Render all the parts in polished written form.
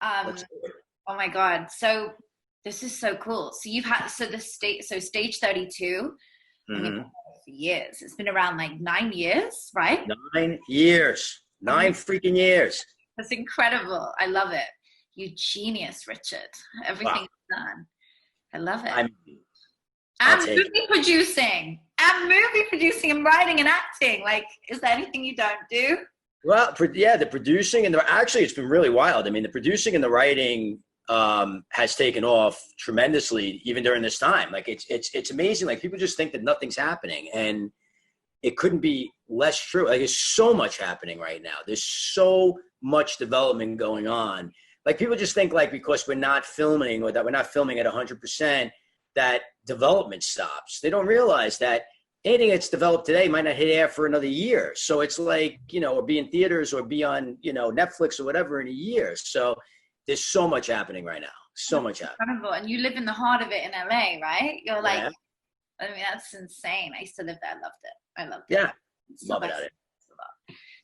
Um, Let's do it. oh my God. So this is so cool. So you've had, so stage 32, I mean, Hmm. for years. It's been around like 9 years, right? 9 years. Amazing. 9 freaking years. That's incredible. I love it. You genius, Richard. Wow. Everything you've done. I love it. I mean, I'll And take it. movie producing and writing and acting. Like, is there anything you don't do? Well, yeah, the producing and actually, it's been really wild. I mean, the producing and the writing has taken off tremendously even during this time. Like, it's amazing. Like, people just think that nothing's happening, and it couldn't be less true. Like, there's so much happening right now. There's so much development going on. Like, people just think, like, because we're not filming or that we're not filming at 100%, that development stops. They don't realize that anything that's developed today might not hit air for another year. So it's like, or be in theaters or be on, Netflix or whatever in a year. So there's so much happening right now. So much happening. Incredible. And you live in the heart of it in LA, right? You're like, Yeah. I mean, that's insane. I used to live there. I loved it. I loved it. Yeah. So Love it at it.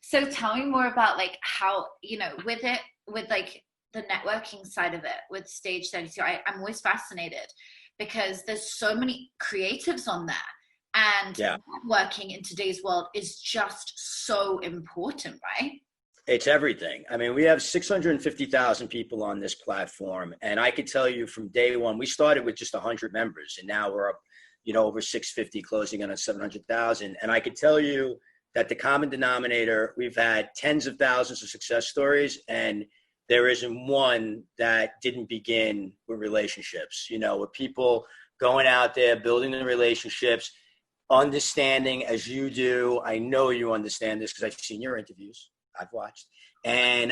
So tell me more about like how, with like the networking side of it with Stage 32. I'm always fascinated because there's so many creatives on there. And networking in today's world is just so important, right? It's everything. I mean, we have 650,000 people on this platform. And I could tell you from day one, we started with just 100 members and now we're up, over 650, closing in on 700,000. And I could tell you that the common denominator, we've had tens of thousands of success stories, and there isn't one that didn't begin with relationships, with people going out there, building the relationships, understanding as you do. I know you understand this because I've seen your interviews. I've watched. And,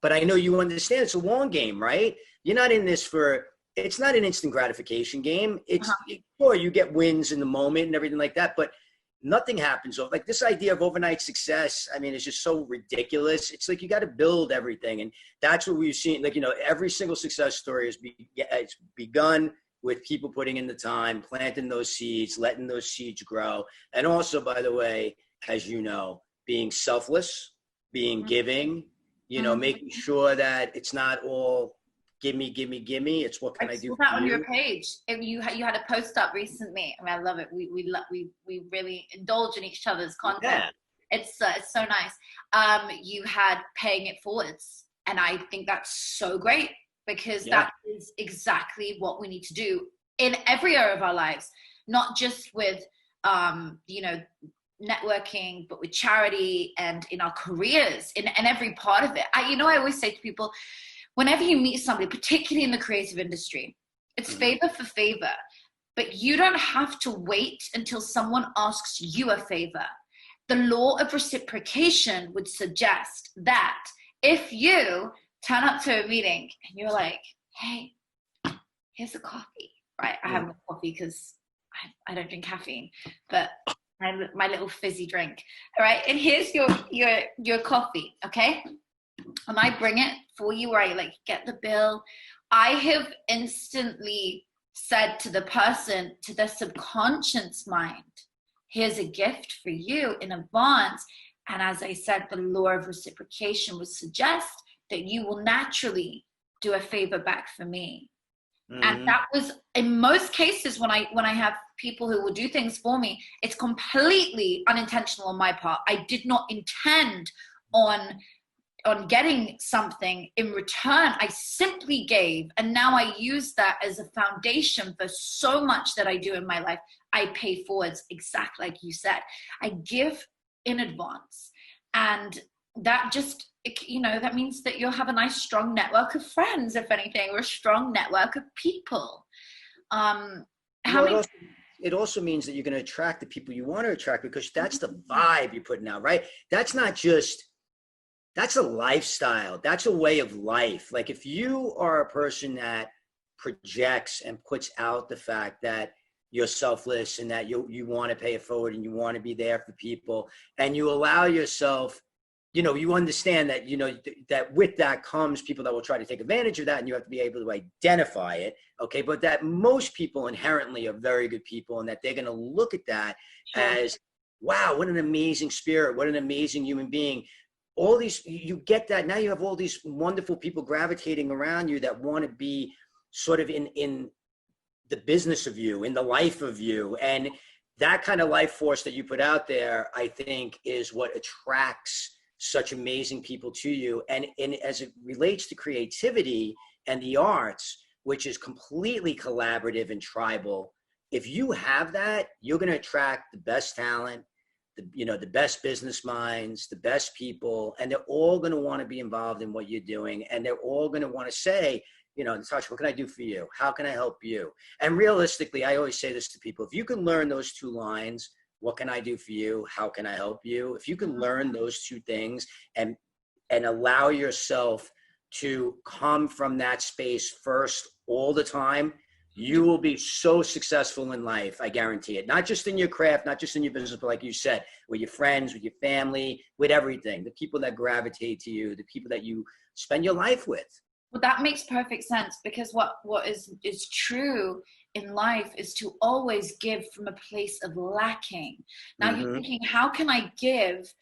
but I know you understand it's a long game, right? You're not in this it's not an instant gratification game. It's, sure, you get wins in the moment and everything like that, but nothing happens. Like this idea of overnight success, I mean, it's just so ridiculous. It's like you got to build everything. And that's what we've seen. Like, every single success story it's begun with people putting in the time, planting those seeds, letting those seeds grow. And also, by the way, as you know, being selfless, being giving, making sure that it's not all gimme, gimme, gimme. It's what can I do saw for that on you? your page. You had a post up recently. I mean, I love it. We really indulge in each other's content. Yeah. It's so nice. You had paying it forwards, and I think that's so great because that is exactly what we need to do in every area of our lives, not just with networking, but with charity and in our careers, in every part of it. I always say to people, whenever you meet somebody, particularly in the creative industry, it's favor for favor, but you don't have to wait until someone asks you a favor. The law of reciprocation would suggest that if you turn up to a meeting and you're like, hey, here's a coffee, right? I have no coffee because I don't drink caffeine, but my little fizzy drink, all right? And here's your coffee, okay? And I bring it for you, where I get the bill. I have instantly said to the person, to their subconscious mind, here's a gift for you in advance. And as I said, the law of reciprocation would suggest that you will naturally do a favor back for me. And that was, in most cases, when I have people who will do things for me, it's completely unintentional on my part. I did not intend on getting something in return. I simply gave, and now I use that as a foundation for so much that I do in my life. I pay forwards, exactly like you said. I give in advance, and that just, that means that you'll have a nice strong network of friends, if anything, or a strong network of people. It also means that you're going to attract the people you want to attract, because that's the vibe you're putting out, right? That's a lifestyle. That's a way of life. Like, if you are a person that projects and puts out the fact that you're selfless and that you want to pay it forward and you want to be there for people, and you allow yourself, you understand that, that with that comes people that will try to take advantage of that, and you have to be able to identify it. Okay. But that most people inherently are very good people, and that they're going to look at that as, wow, what an amazing spirit, what an amazing human being. all these, you get that. Now you have all these wonderful people gravitating around you that want to be sort of in the business of you, in the life of you. And that kind of life force that you put out there, I think, is what attracts such amazing people to you. And as it relates to creativity and the arts, which is completely collaborative and tribal, if you have that, you're going to attract the best talent, the best business minds, the best people, and they're all going to want to be involved in what you're doing. And they're all going to want to say, Natasha, what can I do for you? How can I help you? And realistically, I always say this to people. If you can learn those two lines, what can I do for you? How can I help you? If you can learn those two things and allow yourself to come from that space first all the time, you will be so successful in life. I guarantee it. Not just in your craft, not just in your business, but like you said, with your friends, with your family, with everything, the people that gravitate to you, the people that you spend your life with. Well, that makes perfect sense, because what is true in life is to always give from a place of lacking. Now you're thinking, how can I give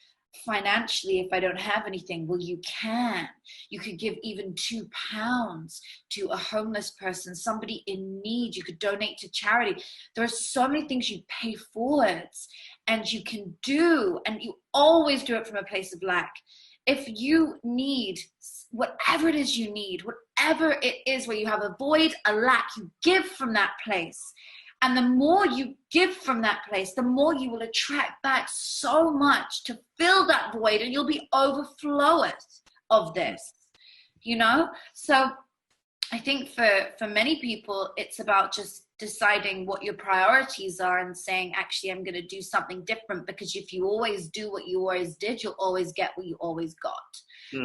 financially if I don't have anything? Well, you can. You could give even £2 to a homeless person, somebody in need. You could donate to charity. There are so many things you pay forwards and you can do, and you always do it from a place of lack. If you need whatever it is you need, whatever it is where you have a void, a lack, you give from that place. And the more you give from that place, the more you will attract back so much to fill that void, and you'll be overflowing of this, So I think for many people, it's about just deciding what your priorities are and saying, actually, I'm going to do something different, because if you always do what you always did, you'll always get what you always got.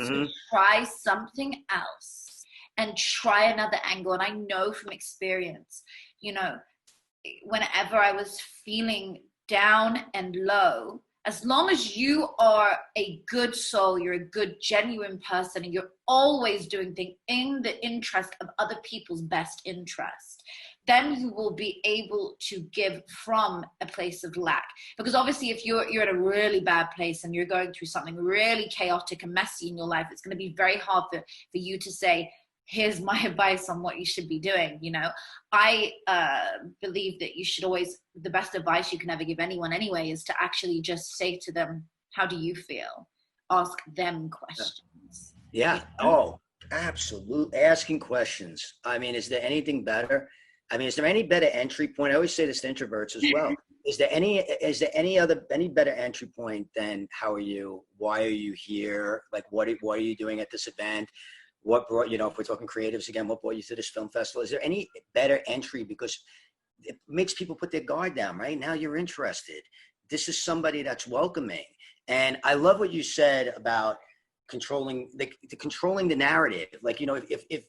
So try something else and try another angle. And I know from experience, whenever I was feeling down and low, as long as you are a good soul, you're a good, genuine person, and you're always doing things in the interest of other people's best interest, then you will be able to give from a place of lack. Because obviously, if you're in a really bad place and you're going through something really chaotic and messy in your life, it's going to be very hard for you to say, here's my advice on what you should be doing. I believe that you should always, the best advice you can ever give anyone anyway, is to actually just say to them, how do you feel? Ask them questions. Yeah. Oh, absolutely. Asking questions. I mean, is there anything better? I mean, is there any better entry point? I always say this to introverts as well. Is there any better entry point than how are you? Why are you here? Like, what are you doing at this event? What brought, if we're talking creatives again, what brought you to this film festival? Is there any better entry? Because it makes people put their guard down, right? Now you're interested. This is somebody that's welcoming. And I love what you said about controlling the narrative. Like, if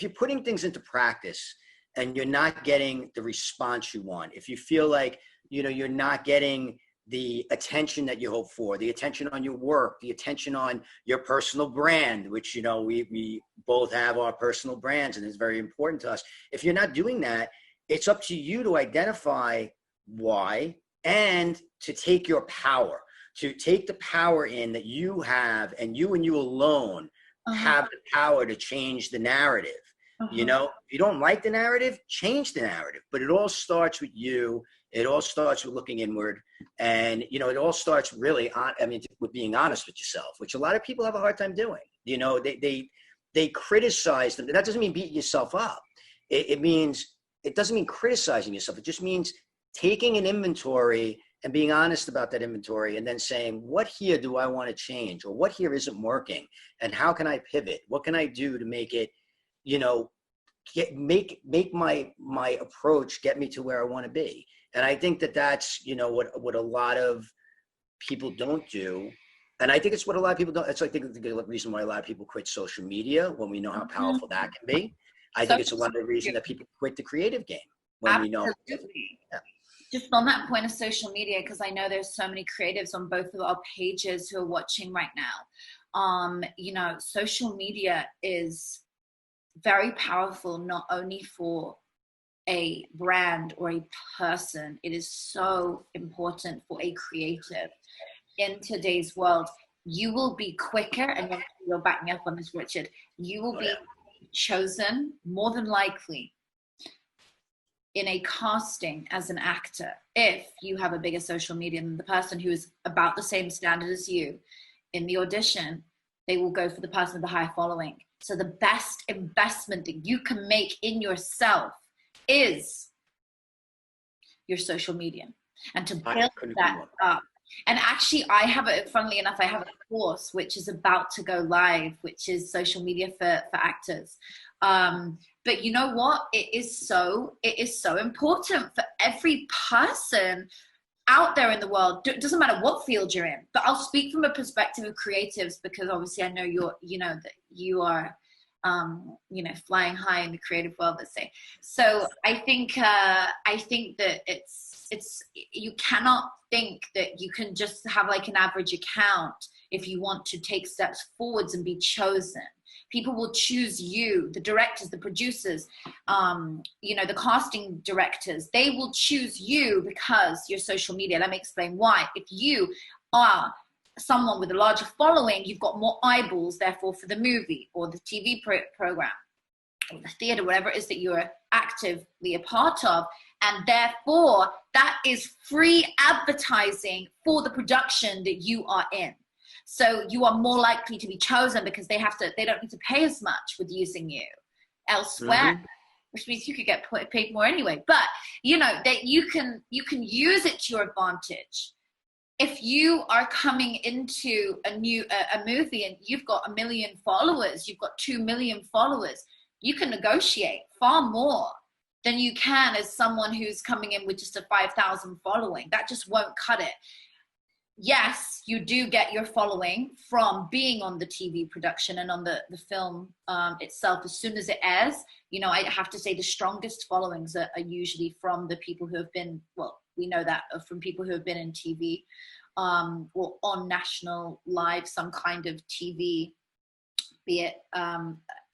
you're putting things into practice and you're not getting the response you want, if you feel like, you're not getting the attention that you hope for, the attention on your work, the attention on your personal brand, which, we both have our personal brands and it's very important to us. If you're not doing that, it's up to you to identify why and to take your power, to take the power in that you have, and you alone have the power to change the narrative. If you don't like the narrative, change the narrative. But it all starts with you. It all starts with looking inward. And, it all starts really with being honest with yourself, which a lot of people have a hard time doing. They criticize them. That doesn't mean beating yourself up. It doesn't mean criticizing yourself. It just means taking an inventory and being honest about that inventory, and then saying, what here do I want to change, or what here isn't working, and how can I pivot? What can I do to make it, make my approach get me to where I want to be? And I think that's, what a lot of people don't do. And I think it's what a lot of people don't. It's, I think, the reason why a lot of people quit social media, when we know how powerful that can be. I think it's a lot of the reason that people quit the creative game when we know. Yeah. Just on that point of social media, because I know there's so many creatives on both of our pages who are watching right now. Social media is very powerful, not only for a brand or a person. It is so important for a creative. in today's world, you will be quicker, and you'll back me up on this, Richard. You will be chosen more than likely in a casting as an actor if you have a bigger social media than the person who is about the same standard as you. In the audition, they will go for the person with the higher following. So the best investment that you can make in yourself is your social media, and to build that up. And actually, funnily enough, I have a course which is about to go live, which is social media for actors. But you know what? It is so important for every person out there in the world. It doesn't matter what field you're in, but I'll speak from a perspective of creatives, because obviously I know that you are, flying high in the creative world, let's say. So I think that it's you cannot think that you can just have like an average account if you want to take steps forwards and be chosen. People will choose you, the directors, the producers, the casting directors. They will choose you because your social media. Let me explain why. If you are someone with a larger following, you've got more eyeballs, therefore, for the movie or the TV program or the theater, whatever it is that you're actively a part of. And therefore, that is free advertising for the production that you are in. So you are more likely to be chosen because they don't need to pay as much with using you elsewhere, which means you could get paid more anyway. But that you can use it to your advantage. If you are coming into a movie and you've got 1 million followers, you've got 2 million followers, you can negotiate far more than you can as someone who's coming in with just a 5,000 following. That just won't cut it. Yes, you do get your following from being on the TV production and on the film itself. As soon as it airs, I have to say the strongest followings are usually from the people who have been, we know that from people who have been in TV or on national live, some kind of TV, be it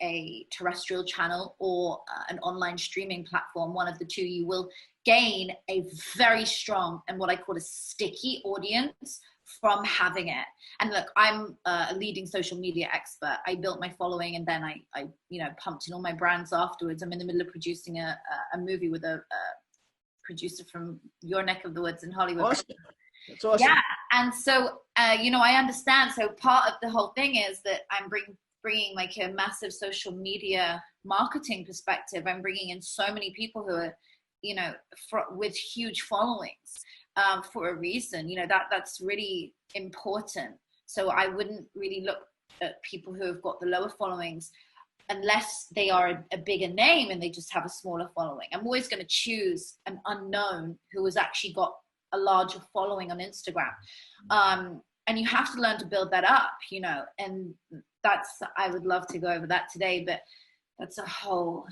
a terrestrial channel or an online streaming platform, one of the two. You will gain a very strong and what I call a sticky audience from having it. And look, I'm a leading social media expert. I built my following, and then I pumped in all my brands afterwards. I'm in the middle of producing a movie with a producer from your neck of the woods in Hollywood. Awesome. That's awesome. Yeah, and so I understand. So part of the whole thing is that I'm bringing like a massive social media marketing perspective. I'm bringing in so many people who are, with huge followings for a reason. That's really important. So I wouldn't really look at people who have got the lower followings unless they are a bigger name and they just have a smaller following. I'm always going to choose an unknown who has actually got a larger following on Instagram. And you have to learn to build that up, and I would love to go over that today, but that's a whole,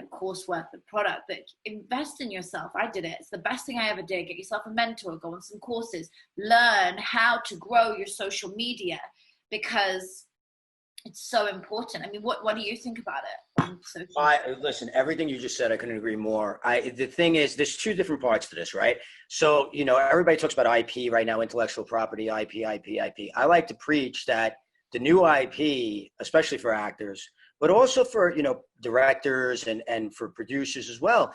course worth of product. But invest in yourself. I did it. It's the best thing I ever did. Get yourself a mentor, go on some courses, learn how to grow your social media, because it's so important. I mean, what do you think about it? Listen, everything you just said, I couldn't agree more. The thing is, there's two different parts to this, right? So, everybody talks about IP right now, intellectual property, IP. I like to preach that the new IP, especially for actors, but also for, directors and for producers as well,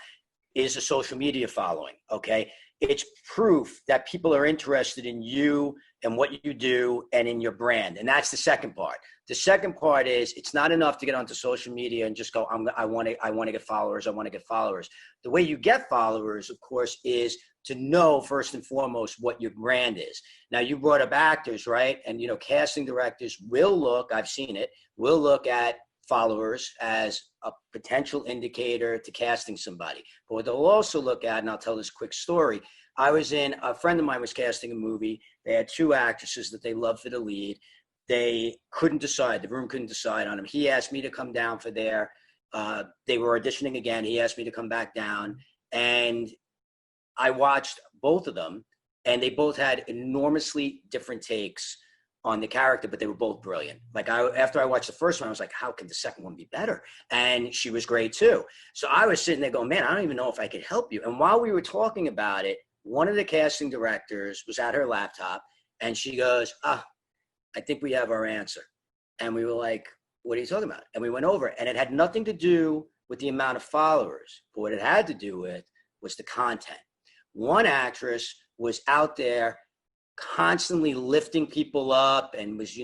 is a social media following, okay? It's proof that people are interested in you and what you do and in your brand. And that's the second part. The second part is it's not enough to get onto social media and just go, I want to get followers. I want to get followers. The way you get followers, of course, is to know first and foremost what your brand is. Now, you brought up actors, right? And, casting directors I've seen it, will look at followers as a potential indicator to casting somebody. But what they'll also look at, and I'll tell this quick story. A friend of mine was casting a movie. They had two actresses that they loved for the lead. They couldn't decide. The room couldn't decide on them. He asked me to come down for their, they were auditioning again. He asked me to come back down, and I watched both of them, and they both had enormously different takes on the character, but they were both brilliant. After I watched the first one, I was like, how could the second one be better? And she was great too. So I was sitting there going, man, I don't even know if I could help you. And while we were talking about it, one of the casting directors was at her laptop, And she goes, I think we have our answer. And we were like, what are you talking about? And we went over, and it had nothing to do with the amount of followers, but what it had to do with was the content. One actress was out there constantly lifting people up and was,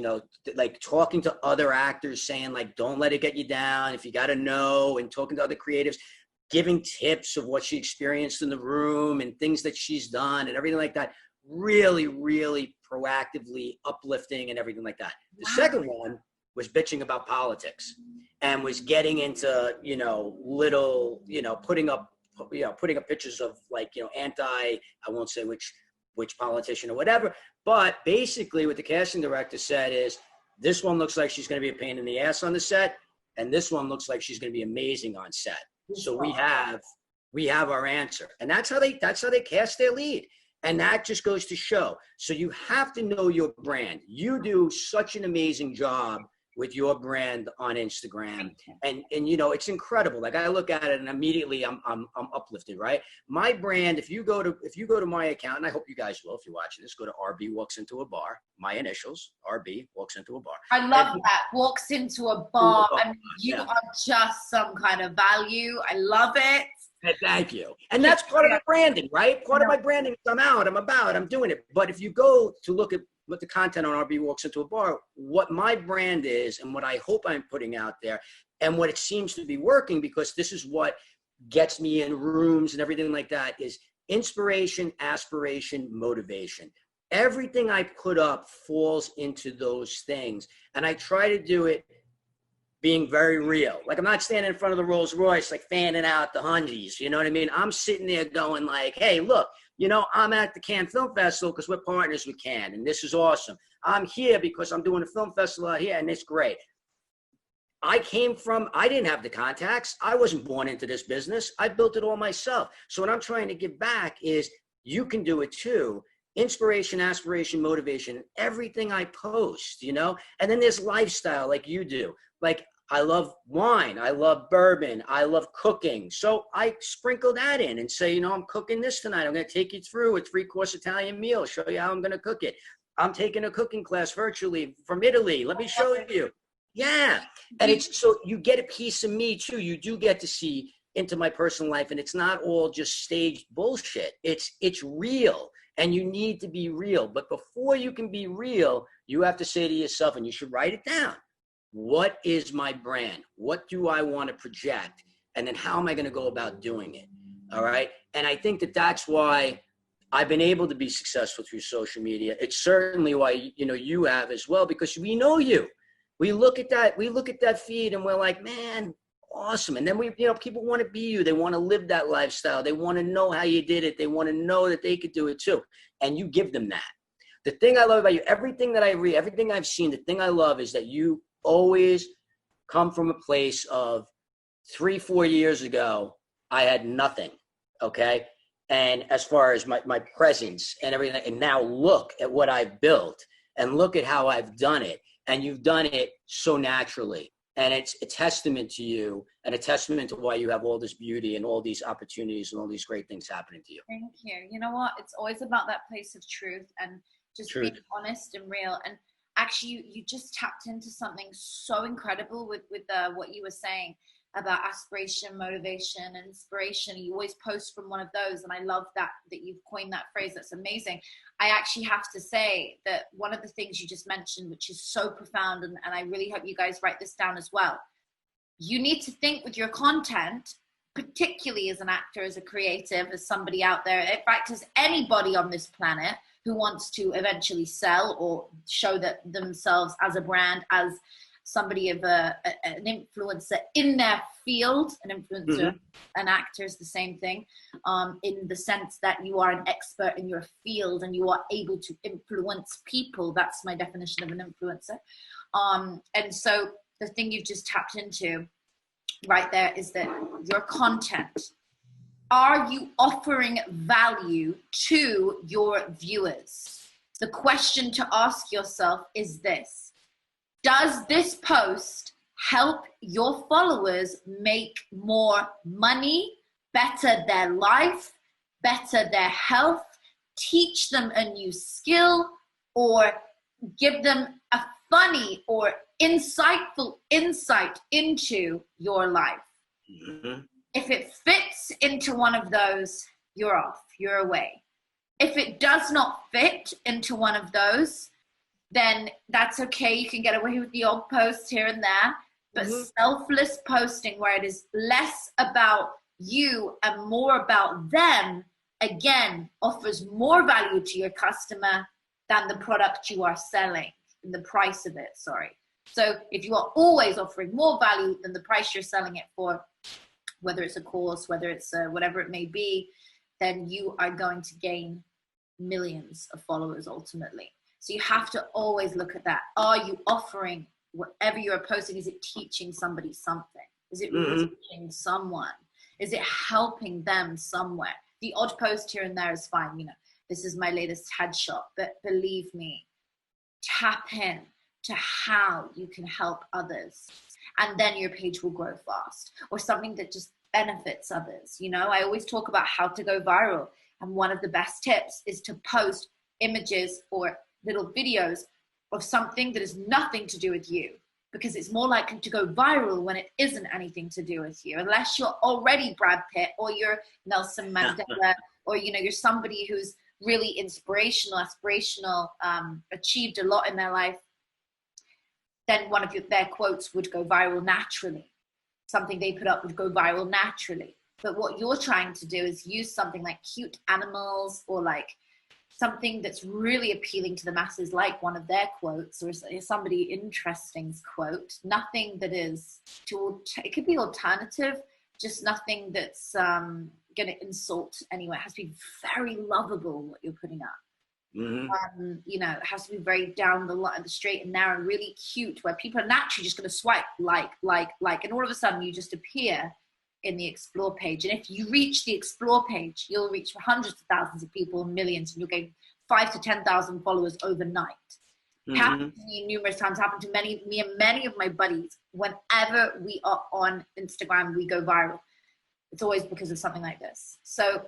like talking to other actors, saying like, don't let it get you down if you got to know, and talking to other creatives, giving tips of what she experienced in the room and things that she's done and everything like that. Really, really proactively uplifting and everything like that. The second one was bitching about politics and was getting into, putting up pictures of like, I won't say which politician or whatever, but basically what the casting director said is, this one looks like she's going to be a pain in the ass on the set, and this one looks like she's going to be amazing on set. So we have our answer. And that's how they cast their lead. And that just goes to show. So you have to know your brand. You do such an amazing job with your brand on Instagram. And it's incredible. Like, I look at it and immediately I'm uplifted, right? My brand, if you go to my account, and I hope you guys will, if you're watching this, go to RB Walks Into a Bar, my initials, RB Walks Into a Bar. I love that. Walks into a bar. I mean, you are just some kind of value. I love it. Thank you. And that's part of my branding, right? Part of my branding is I'm doing it. But if you go to look at what the content on RB Walks Into a Bar, what my brand is and what I hope I'm putting out there and what it seems to be working, because this is what gets me in rooms and everything like that, is inspiration, aspiration, motivation. Everything I put up falls into those things. And I try to do it being very real. Like, I'm not standing in front of the Rolls Royce, like fanning out the hundies. You know what I mean? I'm sitting there going like, hey, look, I'm at the Cannes Film Festival because we're partners with Cannes, and this is awesome. I'm here because I'm doing a film festival out here, and it's great. I didn't have the contacts. I wasn't born into this business. I built it all myself. So what I'm trying to give back is, you can do it too. Inspiration, aspiration, motivation, everything I post, and then there's lifestyle like you do. Like, I love wine. I love bourbon. I love cooking. So I sprinkle that in and say, I'm cooking this tonight. I'm going to take you through a 3-course Italian meal, show you how I'm going to cook it. I'm taking a cooking class virtually from Italy. Let me show you. Yeah. And it's so you get a piece of me too. You do get to see into my personal life, and it's not all just staged bullshit. It's real, and you need to be real. But before you can be real, you have to say to yourself, and you should write it down, what is my brand? What do I want to project? And then how am I going to go about doing it? All right. And I think that's why I've been able to be successful through social media. It's certainly why, you have as well, because we know you. We look at that feed and we're like, man, awesome. And then people want to be you. They want to live that lifestyle. They want to know how you did it. They want to know that they could do it too. And you give them that. The thing I love about you, everything that I read, everything I've seen, the thing I love is that you always come from a place of 3-4 years ago, I had nothing. Okay. And as far as my presence and everything, and now look at what I've built and look at how I've done it. And you've done it so naturally. And it's a testament to you and a testament to why you have all this beauty and all these opportunities and all these great things happening to you. Thank you. You know what? It's always about that place of truth and just being honest and real. And actually, you just tapped into something so incredible with what you were saying about aspiration, motivation, and inspiration. You always post from one of those, and I love that you've coined that phrase. That's amazing. I actually have to say that one of the things you just mentioned, which is so profound, and I really hope you guys write this down as well. You need to think with your content, particularly as an actor, as a creative, as somebody out there, in fact, as anybody on this planet who wants to eventually sell or show that themselves as a brand, as somebody of an influencer in their field. An influencer, an actor is the same thing, in the sense that you are an expert in your field and you are able to influence people. That's my definition of an influencer. And so the thing you've just tapped into right there is that your content, are you offering value to your viewers? The question to ask yourself is this: does this post help your followers make more money, better their life, better their health, teach them a new skill, or give them a funny or insightful insight into your life. Mm-hmm. If it fits into one of those, you're off, you're away. If it does not fit into one of those, then that's okay. You can get away with the odd post here and there, but selfless posting where it is less about you and more about them, again, offers more value to your customer than the product you are selling and the price of it, sorry. So if you are always offering more value than the price you're selling it for, whether it's a course, whether it's whatever it may be, then you are going to gain millions of followers ultimately. So you have to always look at that. Are you offering whatever you're posting? Is it teaching somebody something? Is it reaching someone? Is it helping them somewhere? The odd post here and there is fine. You know, this is my latest headshot, but believe me, tap in to how you can help others, and then your page will grow fast, or something that just benefits others. You know, I always talk about how to go viral, and one of the best tips is to post images or little videos of something that is nothing to do with you, because it's more likely to go viral when it isn't anything to do with you, unless you're already Brad Pitt or you're Nelson Mandela or, you know, you're somebody who's really inspirational, aspirational, achieved a lot in their life. Then one of their quotes would go viral naturally. Something they put up would go viral naturally. But what you're trying to do is use something like cute animals or like something that's really appealing to the masses, like one of their quotes or somebody interesting's quote. Nothing that is it could be alternative, just nothing that's going to insult anyone. It has to be very lovable what you're putting up. You know, it has to be very down the line, the straight and narrow, really cute, where people are naturally just going to swipe like, and all of a sudden you just appear in the explore page. And if you reach the explore page, you'll reach hundreds of thousands of people, millions, and you'll gain 5,000 to 10,000 followers overnight. Happened to me numerous times, happened to me and many of my buddies. Whenever we are on Instagram, we go viral. It's always because of something like this. So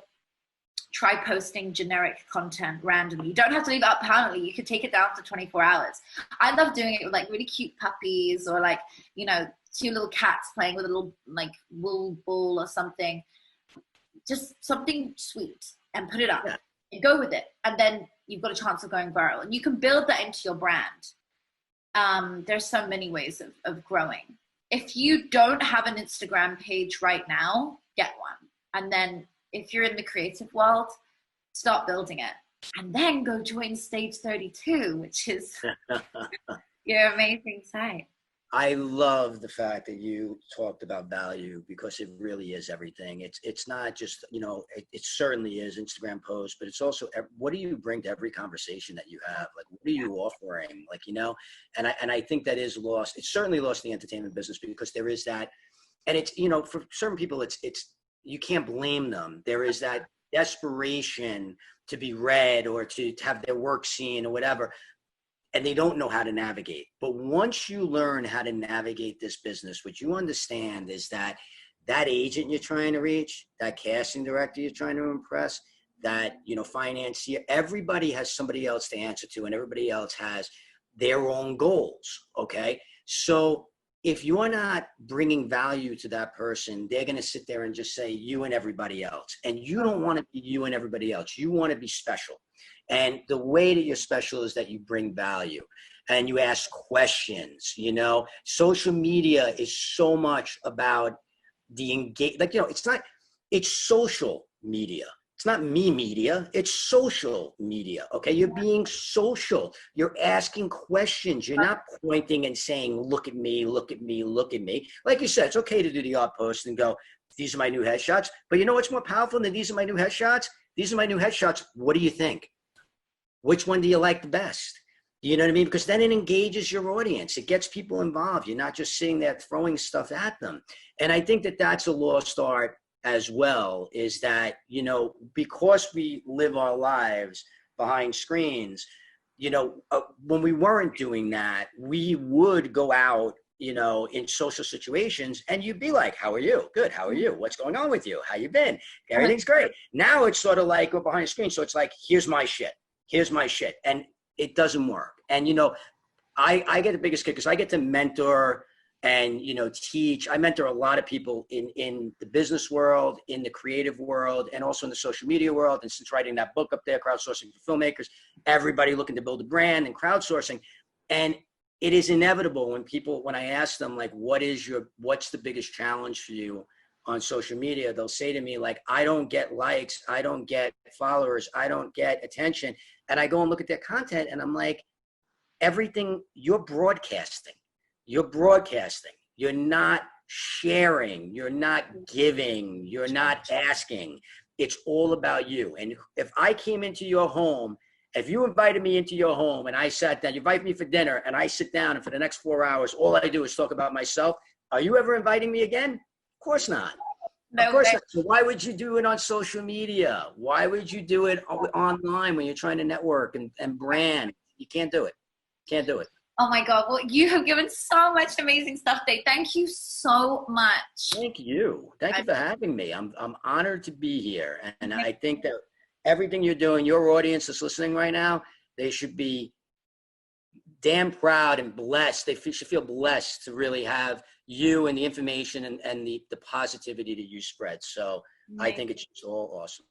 try posting generic content randomly. You don't have to leave it up permanently. You could take it down to 24 hours. I love doing it with like really cute puppies or like, you know, cute little cats playing with a little like wool ball or something. Just something sweet and put it up and go with it. And then you've got a chance of going viral. And you can build that into your brand. There's so many ways of growing. If you don't have an Instagram page right now, get one. And then if you're in the creative world, start building it. And then go join Stage 32, which is your amazing site. I love the fact that you talked about value, because it really is everything. It's not just, you know, it certainly is Instagram posts, but it's also what do you bring to every conversation that you have? Like, what are you offering? Like, you know, and I think that is lost. It's certainly lost in the entertainment business, because there is that, and it's, you know, for certain people, it's you can't blame them. There is that desperation to be read or to have their work seen or whatever, and they don't know how to navigate. But once you learn how to navigate this business, what you understand is that agent you're trying to reach, that casting director you're trying to impress, that, you know, financier, everybody has somebody else to answer to, and everybody else has their own goals. Okay. So if you're not bringing value to that person, they're going to sit there and just say you and everybody else. And you don't want to be you and everybody else. You want to be special. And the way that you're special is that you bring value and you ask questions. You know, social media is so much about the engage, like, you know, it's social media. It's not me media, it's social media. Okay. You're being social. You're asking questions. You're not pointing and saying, look at me, look at me, look at me. Like you said, it's okay to do the odd post and go, these are my new headshots. But you know what's more powerful than these are my new headshots? These are my new headshots. What do you think? Which one do you like the best? You know what I mean? Because then it engages your audience. It gets people involved. You're not just sitting there throwing stuff at them. And I think that that's a lost art as well, is that, you know, because we live our lives behind screens, you know, when we weren't doing that, we would go out, you know, in social situations and you'd be like, how are you? Good. How are you? What's going on with you? How you been? Everything's great. Now it's sort of like we're behind the screen. So it's like, here's my shit. Here's my shit. And it doesn't work. And, you know, I get the biggest kick because I get to mentor and, you know, teach. I mentor a lot of people in the business world, in the creative world, and also in the social media world. And since writing that book up there, Crowdsourcing for Filmmakers, everybody looking to build a brand and crowdsourcing. And it is inevitable when I ask them, like, what's the biggest challenge for you on social media? They'll say to me, like, I don't get likes, I don't get followers, I don't get attention. And I go and look at their content and I'm like, everything you're broadcasting, you're not sharing, you're not giving, you're not asking. It's all about you. And if I came into your home, if you invited me into your home and I sat down, you invite me for dinner and I sit down and for the next 4 hours, all I do is talk about myself, are you ever inviting me again? Of course not. No, of course not. So why would you do it on social media? Why would you do it online when you're trying to network and brand? You can't do it. Can't do it. Oh my God. Well, you have given so much amazing stuff, Dave. Thank you so much. Thank you. Thank you for having me. I'm honored to be here. And I think that everything you're doing, your audience that's listening right now, they should be damn proud and blessed. They should feel blessed to really have you and the information and the positivity that you spread. So I think it's just all awesome.